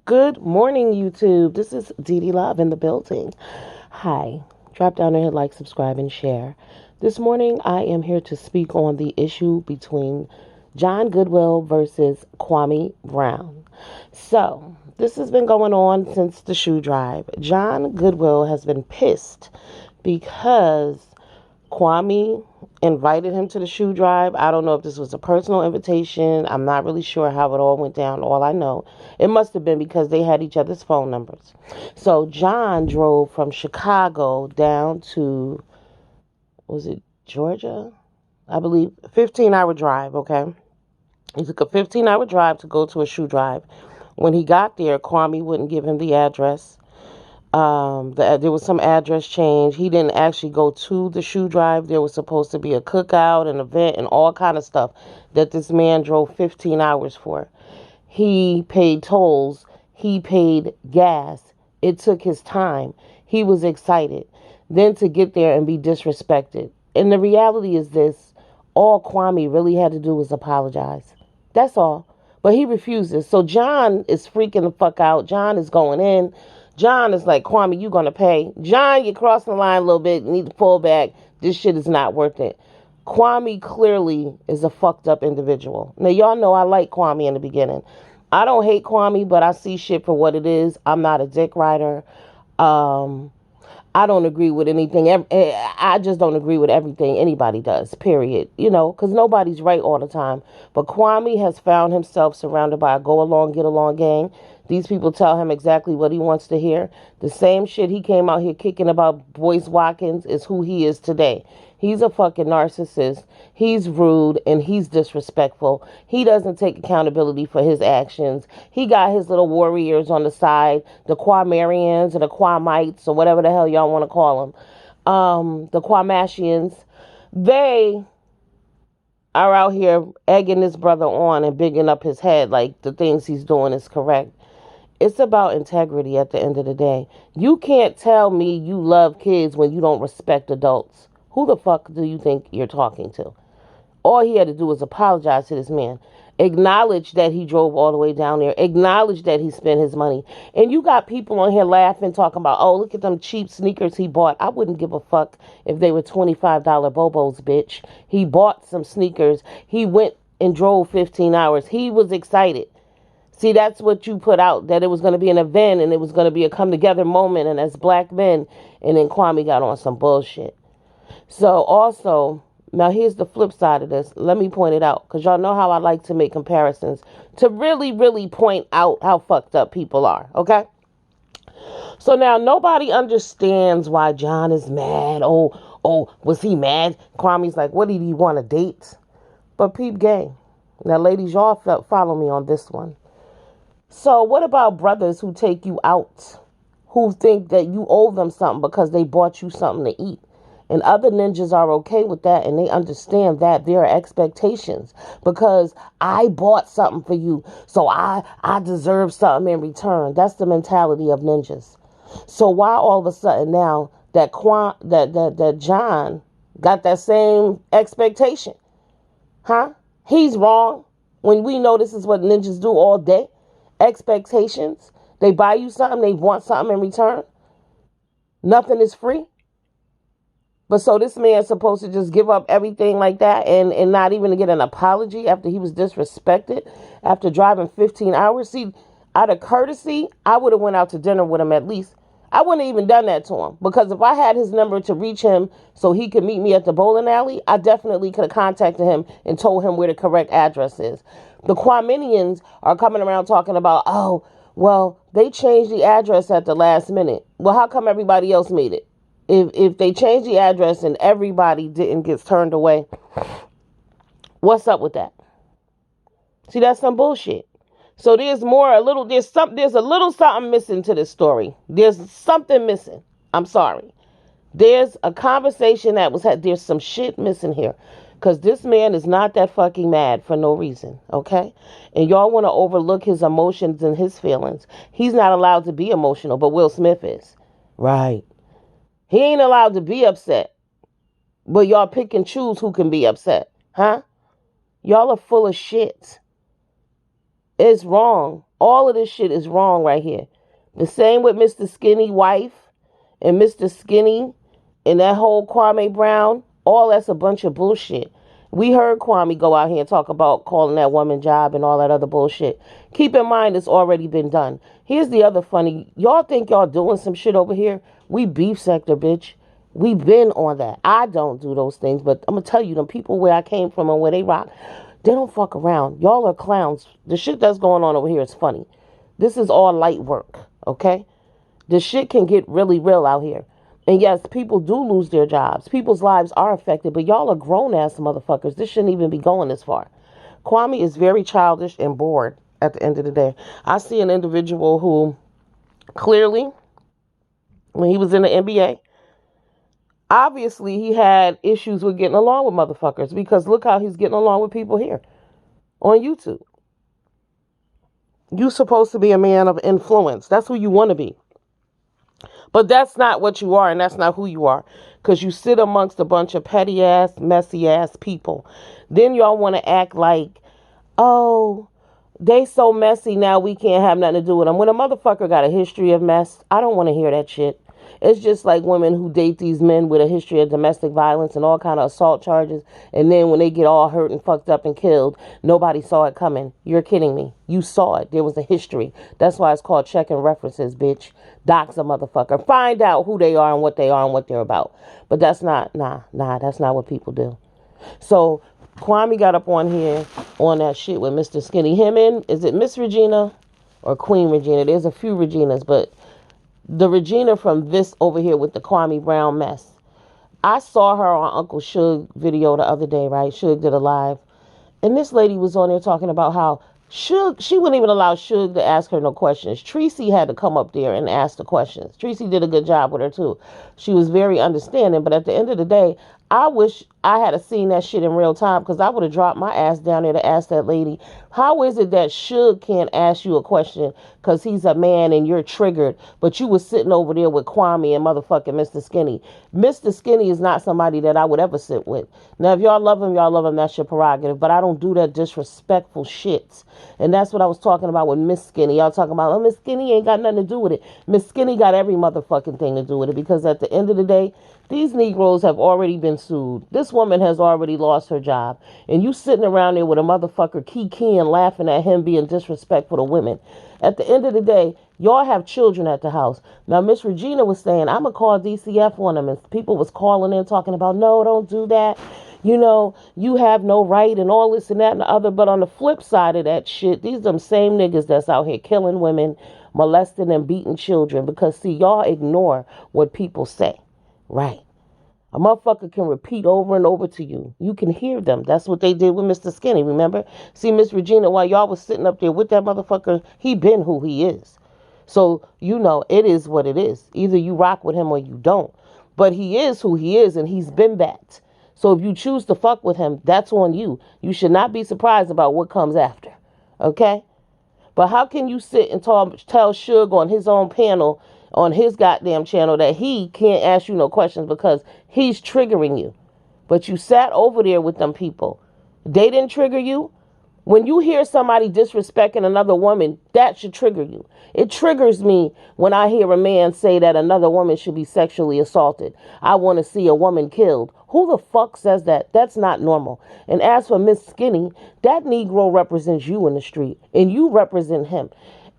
Good morning, YouTube. This is Dee Dee Love in the building. Hi. Drop down there, like, subscribe, and share. This morning, I am here to speak on the issue between John Goodwill versus Kwame Brown. So, this has been going on since the shoe drive. John Goodwill has been pissed because Kwame invited him to the shoe drive. I don't know if this was a personal invitation. I'm not really sure how it all went down. All I know, it must have been because they had each other's phone numbers. So John drove from Chicago down to, was it Georgia? I believe 15-hour drive, okay? He took a 15-hour drive to go to a shoe drive. When he got there, Kwame wouldn't give him the address. There was some address change. He didn't actually go to the shoe drive. There was supposed to be a cookout, an event, and all kind of stuff that this man drove 15 hours for. He paid tolls. He paid gas. It took his time. He was excited. Then to get there and be disrespected. And the reality is this: all Kwame really had to do was apologize. That's all. But he refuses. So John is freaking the fuck out. John is going in. John is like, Kwame, you gonna pay. John, you're crossing the line a little bit. You need to pull back. This shit is not worth it. Kwame clearly is a fucked up individual. Now, y'all know I like Kwame in the beginning. I don't hate Kwame, but I see shit for what it is. I'm not a dick rider. Um, I don't agree with anything. I just don't agree with everything anybody does, period. Because nobody's right all the time. But Kwame has found himself surrounded by a go along, get along gang. These people tell him exactly what he wants to hear. The same shit he came out here kicking about Boyce Watkins is who he is today. He's a fucking narcissist. He's rude and he's disrespectful. He doesn't take accountability for his actions. He got his little warriors on the side, the Quamarians or the Quamites or whatever the hell y'all want to call them. The Quamashians. They are out here egging this brother on and bigging up his head like the things he's doing is correct. It's about integrity at the end of the day. You can't tell me you love kids when you don't respect adults. Who the fuck do you think you're talking to? All he had to do was apologize to this man. Acknowledge that he drove all the way down there. Acknowledge that he spent his money. And you got people on here laughing, talking about, oh, look at them cheap sneakers he bought. I wouldn't give a fuck if they were $25 Bobos, bitch. He bought some sneakers. He went and drove 15 hours. He was excited. See, that's what you put out, that it was going to be an event and it was going to be a come-together moment, and as black men, and then Kwame got on some bullshit. So also, now here's the flip side of this. Let me point it out, because y'all know how I like to make comparisons to really, really point out how fucked up people are, okay? So now nobody understands why John is mad. Oh, was he mad? Kwame's like, what did he want, a date? But peep game. Now, ladies, y'all follow me on this one. So what about brothers who take you out, who think that you owe them something because they bought you something to eat? And other ninjas are okay with that, and they understand that there are expectations because I bought something for you, so I deserve something in return. That's the mentality of ninjas. So why all of a sudden now that John got that same expectation? Huh? He's wrong when we know this is what ninjas do all day. Expectations. They buy you something, they want something in return. Nothing is free. But so this man's supposed to just give up everything like that and not even get an apology after he was disrespected after driving 15 hours. See, out of courtesy, I would have went out to dinner with him at least. I wouldn't have even done that to him, because if I had his number to reach him so he could meet me at the bowling alley, I definitely could have contacted him and told him where the correct address is. The Kwaminians are coming around talking about, oh, well, they changed the address at the last minute. Well, how come everybody else made it? If they changed the address and everybody didn't get turned away, what's up with that? See, that's some bullshit. So there's a little something missing to this story. There's something missing. I'm sorry. There's a conversation that was had. There's some shit missing here. Because this man is not that fucking mad for no reason, okay? And y'all want to overlook his emotions and his feelings. He's not allowed to be emotional, but Will Smith is. Right. He ain't allowed to be upset. But y'all pick and choose who can be upset, huh? Y'all are full of shit. It's wrong. All of this shit is wrong right here. The same with Mr. Skinny wife and Mr. Skinny and that whole Kwame Brown. All that's a bunch of bullshit. We heard Kwame go out here and talk about calling that woman job and all that other bullshit. Keep in mind it's already been done. Here's the other funny. Y'all think y'all doing some shit over here? We beef sector, bitch. We been on that. I don't do those things, but I'm gonna tell you, the people where I came from and where they rock, they don't fuck around. Y'all are clowns. The shit that's going on over here is funny. This is all light work, okay? The shit can get really real out here. And yes, people do lose their jobs. People's lives are affected, but y'all are grown-ass motherfuckers. This shouldn't even be going this far. Kwame is very childish and bored at the end of the day. I see an individual who clearly, when he was in the NBA, obviously he had issues with getting along with motherfuckers, because look how he's getting along with people here on YouTube. You're supposed to be a man of influence. That's who you want to be. But that's not what you are, and that's not who you are. Because you sit amongst a bunch of petty ass, messy ass people. Then y'all want to act like, oh, they so messy now we can't have nothing to do with them. When a motherfucker got a history of mess, I don't want to hear that shit. It's just like women who date these men with a history of domestic violence and all kind of assault charges, and then when they get all hurt and fucked up and killed, nobody saw it coming. You're kidding me. You saw it. There was a history. That's why it's called checking references, bitch. Dox a motherfucker. Find out who they are and what they are and what they're about. But that's not, that's not what people do. So Kwame got up on here on that shit with Mr. Skinny. Him and, is it Miss Regina or Queen Regina? There's a few Reginas, but the Regina from this over here with the Kwame Brown mess. I saw her on Uncle Suge video the other day, right? Suge did a live. And this lady was on there talking about how Suge, she wouldn't even allow Suge to ask her no questions. Tracy had to come up there and ask the questions. Tracy did a good job with her too. She was very understanding, but at the end of the day, I wish I had seen that shit in real time, because I would have dropped my ass down there to ask that lady, how is it that Suge can't ask you a question because he's a man and you're triggered, but you was sitting over there with Kwame and motherfucking Mr. Skinny. Mr. Skinny is not somebody that I would ever sit with. Now, if y'all love him, that's your prerogative, but I don't do that disrespectful shit. And that's what I was talking about with Miss Skinny. Y'all talking about, oh, Miss Skinny ain't got nothing to do with it. Miss Skinny got every motherfucking thing to do with it, because at the end of the day, these Negroes have already been sued. This woman has already lost her job. And you sitting around there with a motherfucker keying laughing at him being disrespectful to women. At the end of the day, y'all have children at the house. Now, Miss Regina was saying, I'm going to call DCF on them. And people was calling in talking about, no, don't do that. You know, you have no right and all this and that and the other. But on the flip side of that shit, these them same niggas that's out here killing women, molesting and beating children. Because, see, y'all ignore what people say. Right. A motherfucker can repeat over and over to you. You can hear them. That's what they did with Mr. Skinny, remember? See, Miss Regina, while y'all was sitting up there with that motherfucker, he been who he is. So, you know, it is what it is. Either you rock with him or you don't. But he is who he is, and he's been that. So if you choose to fuck with him, that's on you. You should not be surprised about what comes after. Okay? But how can you sit and tell Suge on his own panel, on his goddamn channel, that he can't ask you no questions because he's triggering you? But you sat over there with them people. They didn't trigger you? When you hear somebody disrespecting another woman, that should trigger you. It triggers me when I hear a man say that another woman should be sexually assaulted. I want to see a woman killed. Who the fuck says that? That's not normal. And as for Miss Skinny, that Negro represents you in the street, and you represent him.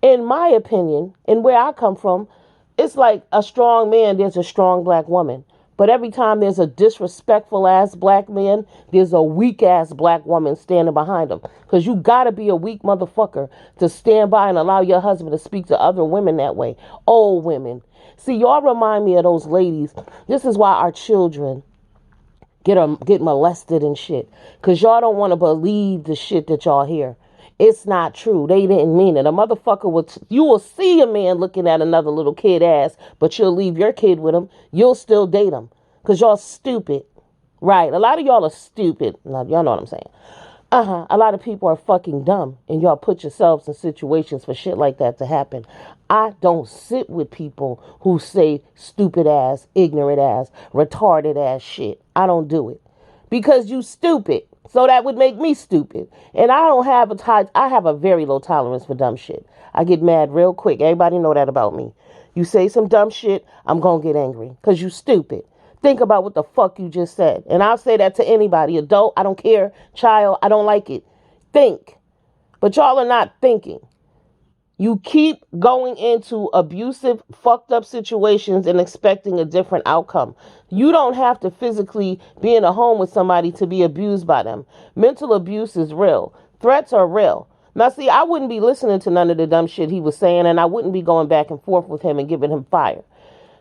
In my opinion, and where I come from, it's like a strong man, there's a strong black woman. But every time there's a disrespectful ass black man, there's a weak ass black woman standing behind him. Because you gotta be a weak motherfucker to stand by and allow your husband to speak to other women that way. Old women. See, y'all remind me of those ladies. This is why our children get molested and shit. Because y'all don't want to believe the shit that y'all hear. It's not true. They didn't mean it. A motherfucker you will see a man looking at another little kid ass, but you'll leave your kid with him. You'll still date him because y'all stupid. Right. A lot of y'all are stupid. Now, y'all know what I'm saying. A lot of people are fucking dumb, and y'all put yourselves in situations for shit like that to happen. I don't sit with people who say stupid ass, ignorant ass, retarded ass shit. I don't do it because you stupid. So that would make me stupid. And I have a very low tolerance for dumb shit. I get mad real quick. Everybody know that about me. You say some dumb shit, I'm going to get angry because you stupid. Think about what the fuck you just said. And I'll say that to anybody, adult, I don't care, child, I don't like it. Think. But y'all are not thinking. You keep going into abusive, fucked up situations and expecting a different outcome. You don't have to physically be in a home with somebody to be abused by them. Mental abuse is real. Threats are real. Now, see, I wouldn't be listening to none of the dumb shit he was saying, and I wouldn't be going back and forth with him and giving him fire.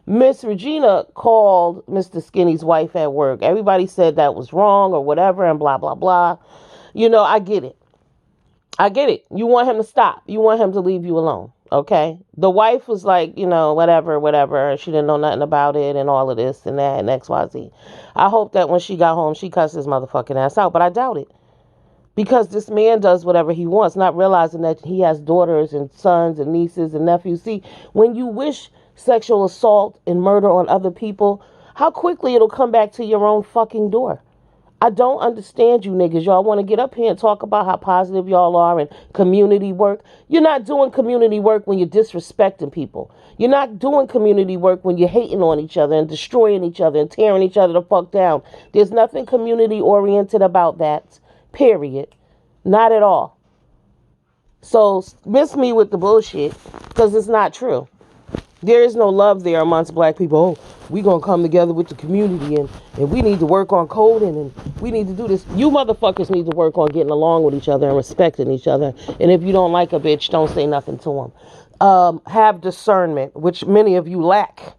Miss Regina called Mr. Skinny's wife at work. Everybody said that was wrong or whatever and blah, blah, blah. You know, I get it. I get it. You want him to stop. You want him to leave you alone. Okay. The wife was like, whatever, whatever. She didn't know nothing about it and all of this and that and XYZ. I hope that when she got home, she cussed his motherfucking ass out, but I doubt it. Because this man does whatever he wants, not realizing that he has daughters and sons and nieces and nephews. See, when you wish sexual assault and murder on other people, how quickly it'll come back to your own fucking door. I don't understand you niggas. Y'all want to get up here and talk about how positive y'all are and community work. You're not doing community work when you're disrespecting people. You're not doing community work when you're hating on each other and destroying each other and tearing each other the fuck down. There's nothing community oriented about that. Period. Not at all. So miss me with the bullshit because it's not true. There is no love there amongst black people. Oh, we gonna come together with the community and we need to work on coding and we need to do this. You motherfuckers need to work on getting along with each other and respecting each other. And if you don't like a bitch, don't say nothing to them. Have discernment, which many of you lack.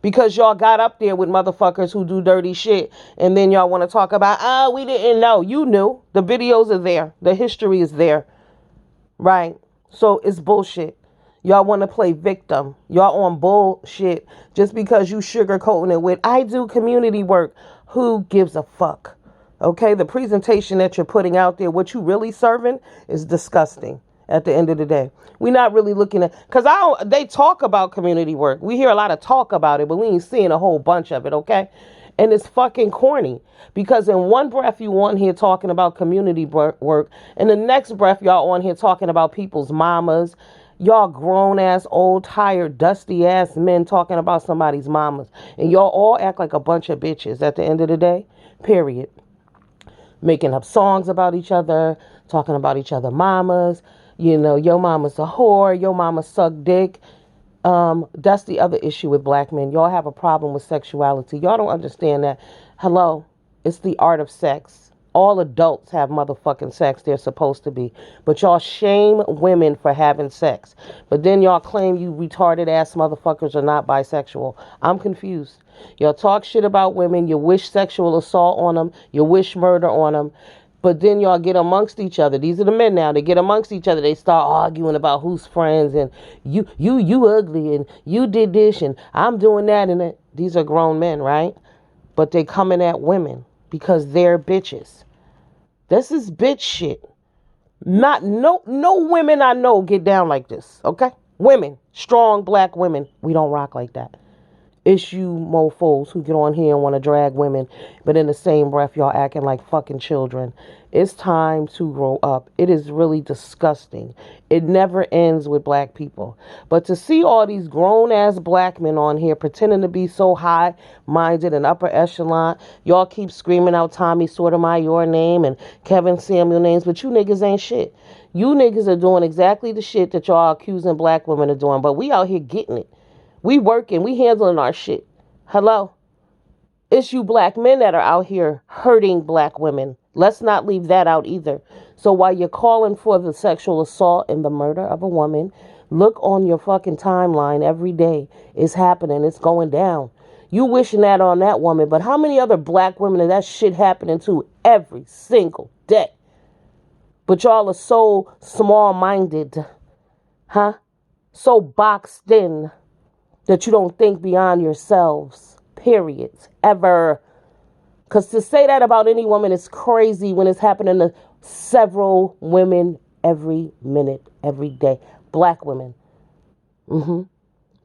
Because y'all got up there with motherfuckers who do dirty shit. And then y'all want to talk about, we didn't know. You knew. The videos are there. The history is there. Right? So it's bullshit. Y'all want to play victim. Y'all on bullshit just because you sugarcoating it with, I do community work. Who gives a fuck? Okay, the presentation that you're putting out there, what you really serving is disgusting at the end of the day. We're not really looking at, because they talk about community work. We hear a lot of talk about it, but we ain't seeing a whole bunch of it, okay? And it's fucking corny because in one breath you on here talking about community work, and the next breath y'all on here talking about people's mamas. Y'all grown ass, old, tired, dusty ass men talking about somebody's mamas. And y'all all act like a bunch of bitches at the end of the day. Period. Making up songs about each other, talking about each other mamas. Your mama's a whore, your mama suck dick. That's the other issue with black men. Y'all have a problem with sexuality. Y'all don't understand that. Hello, it's the art of sex. All adults have motherfucking sex. They're supposed to be. But y'all shame women for having sex. But then y'all claim you retarded ass motherfuckers are not bisexual. I'm confused. Y'all talk shit about women. You wish sexual assault on them. You wish murder on them. But then y'all get amongst each other. These are the men now. They get amongst each other. They start arguing about who's friends and you ugly and you did this and I'm doing that and that. These are grown men, right? But they coming at women because they're bitches. This is bitch shit. No women I know get down like this, okay? Women, strong black women, we don't rock like that. It's you mofos who get on here and want to drag women, but in the same breath, y'all acting like fucking children. It's time to grow up. It is really disgusting. It never ends with black people. But to see all these grown-ass black men on here pretending to be so high-minded and upper echelon, y'all keep screaming out Tommy Sotomayor name and Kevin Samuel names, but you niggas ain't shit. You niggas are doing exactly the shit that y'all accusing black women of doing, but we out here getting it. We working. We handling our shit. Hello? It's you black men that are out here hurting black women. Let's not leave that out either. So while you're calling for the sexual assault and the murder of a woman, look on your fucking timeline every day. It's happening. It's going down. You wishing that on that woman, but how many other black women are that shit happening to every single day? But y'all are so small-minded. Huh? So boxed in. That you don't think beyond yourselves, period, ever. Because to say that about any woman is crazy when it's happening to several women every minute, every day. Black women.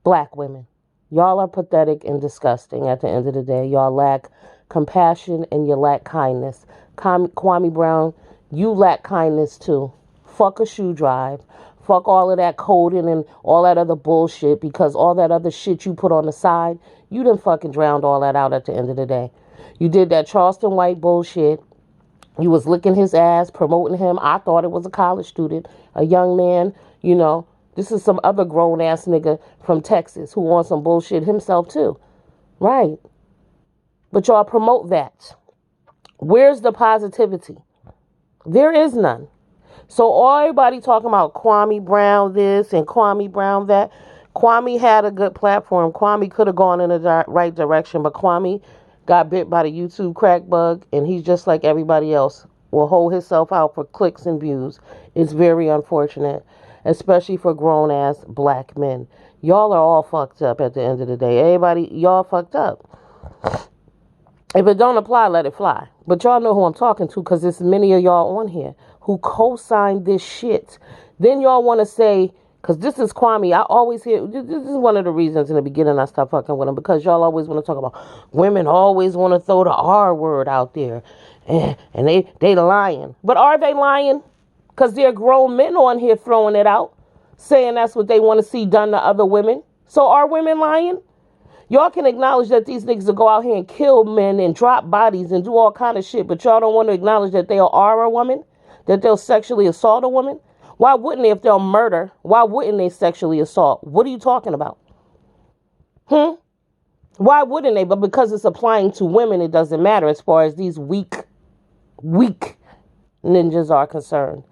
Black women. Y'all are pathetic and disgusting at the end of the day. Y'all lack compassion and you lack kindness. Kwame Brown, you lack kindness too. Fuck a shoe drive. Fuck all of that coding and all that other bullshit, because all that other shit you put on the side, you done fucking drowned all that out at the end of the day. You did that Charleston White bullshit. You was licking his ass, promoting him. I thought it was a college student, a young man, you know. This is some other grown ass nigga from Texas who wants some bullshit himself too. Right. But y'all promote that. Where's the positivity? There is none. So everybody talking about Kwame Brown this and Kwame Brown that. Kwame had a good platform. Kwame could have gone in the right direction, but Kwame got bit by the YouTube crack bug, and he's just like everybody else. Will hold himself out for clicks and views. It's very unfortunate, especially for grown-ass black men. Y'all are all fucked up at the end of the day. Everybody, y'all fucked up. If it don't apply, let it fly. But y'all know who I'm talking to, because there's many of y'all on here who co-signed this shit. Then y'all want to say, because this is Kwame, I always hear, this is one of the reasons in the beginning I stopped fucking with him, because y'all always want to talk about, women always want to throw the R word out there, and they lying. But are they lying? Because there are grown men on here throwing it out, saying that's what they want to see done to other women. So are women lying? Y'all can acknowledge that these niggas will go out here and kill men and drop bodies and do all kind of shit, but y'all don't want to acknowledge that they'll R a woman, that they'll sexually assault a woman. Why wouldn't they? If they'll murder, why wouldn't they sexually assault? What are you talking about? Why wouldn't they? But because it's applying to women, it doesn't matter as far as these weak ninjas are concerned.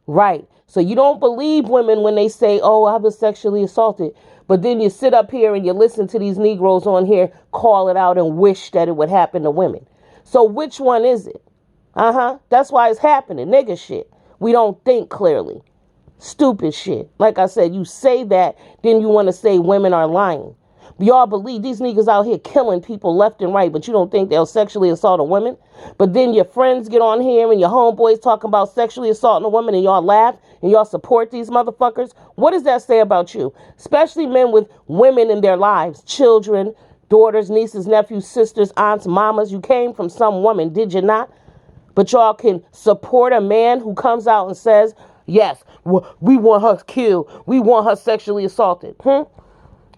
Right. So you don't believe women when they say, oh, I was sexually assaulted. But then you sit up here and you listen to these Negroes on here call it out and wish that it would happen to women. So which one is it? That's why it's happening. Nigga shit. We don't think clearly. Stupid shit. Like I said, you say that, then you want to say women are lying. We all believe these niggas out here killing people left and right, but you don't think they'll sexually assault a woman? But then your friends get on here and your homeboys talking about sexually assaulting a woman and y'all laugh and y'all support these motherfuckers? What does that say about you? Especially men with women in their lives, children, daughters, nieces, nephews, sisters, aunts, mamas. You came from some woman, did you not? But y'all can support a man who comes out and says, yes, we want her killed. We want her sexually assaulted.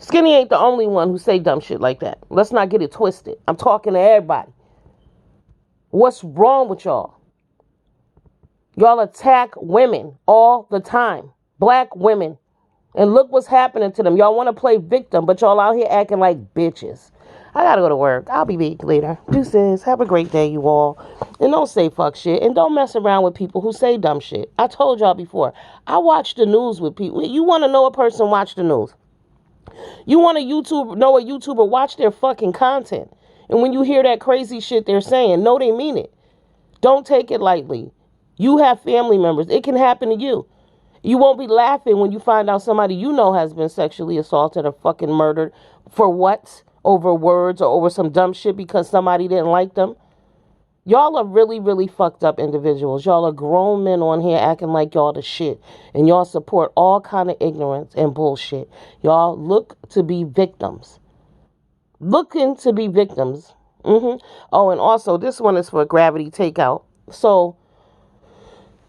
Skinny ain't the only one who say dumb shit like that. Let's not get it twisted. I'm talking to everybody. What's wrong with y'all? Y'all attack women all the time. Black women. And look what's happening to them. Y'all want to play victim, but y'all out here acting like bitches. I gotta go to work. I'll be back later. Deuces. Have a great day, you all. And don't say fuck shit. And don't mess around with people who say dumb shit. I told y'all before. I watch the news with people. You want to know a person, watch the news. You want to know a YouTuber, watch their fucking content. And when you hear that crazy shit they're saying, know they mean it. Don't take it lightly. You have family members. It can happen to you. You won't be laughing when you find out somebody you know has been sexually assaulted or fucking murdered. For what? Over words or over some dumb shit because somebody didn't like them? Y'all are really, really fucked up individuals. Y'all are grown men on here acting like y'all the shit. And y'all support all kind of ignorance and bullshit. Y'all look to be victims. Looking to be victims. Oh, and also, this one is for Gravity Takeout. So,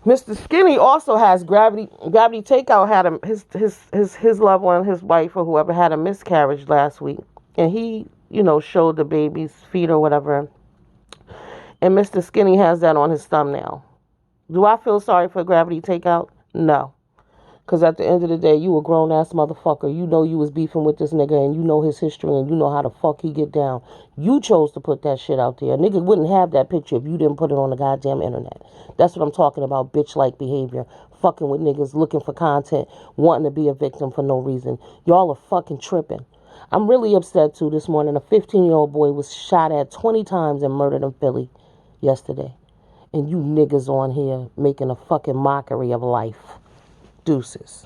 MrSkinny also has Gravity Takeout had his loved one, his wife or whoever had a miscarriage last week. And he, showed the baby's feet or whatever. And MrSkinny has that on his thumbnail. Do I feel sorry for Gravity Takeout? No. Because at the end of the day, you a grown-ass motherfucker. You know you was beefing with this nigga and you know his history and you know how the fuck he get down. You chose to put that shit out there. A nigga wouldn't have that picture if you didn't put it on the goddamn internet. That's what I'm talking about, bitch-like behavior. Fucking with niggas looking for content, wanting to be a victim for no reason. Y'all are fucking tripping. I'm really upset, too, this morning. A 15-year-old boy was shot at 20 times and murdered in Philly yesterday. And you niggas on here making a fucking mockery of life. Deuces.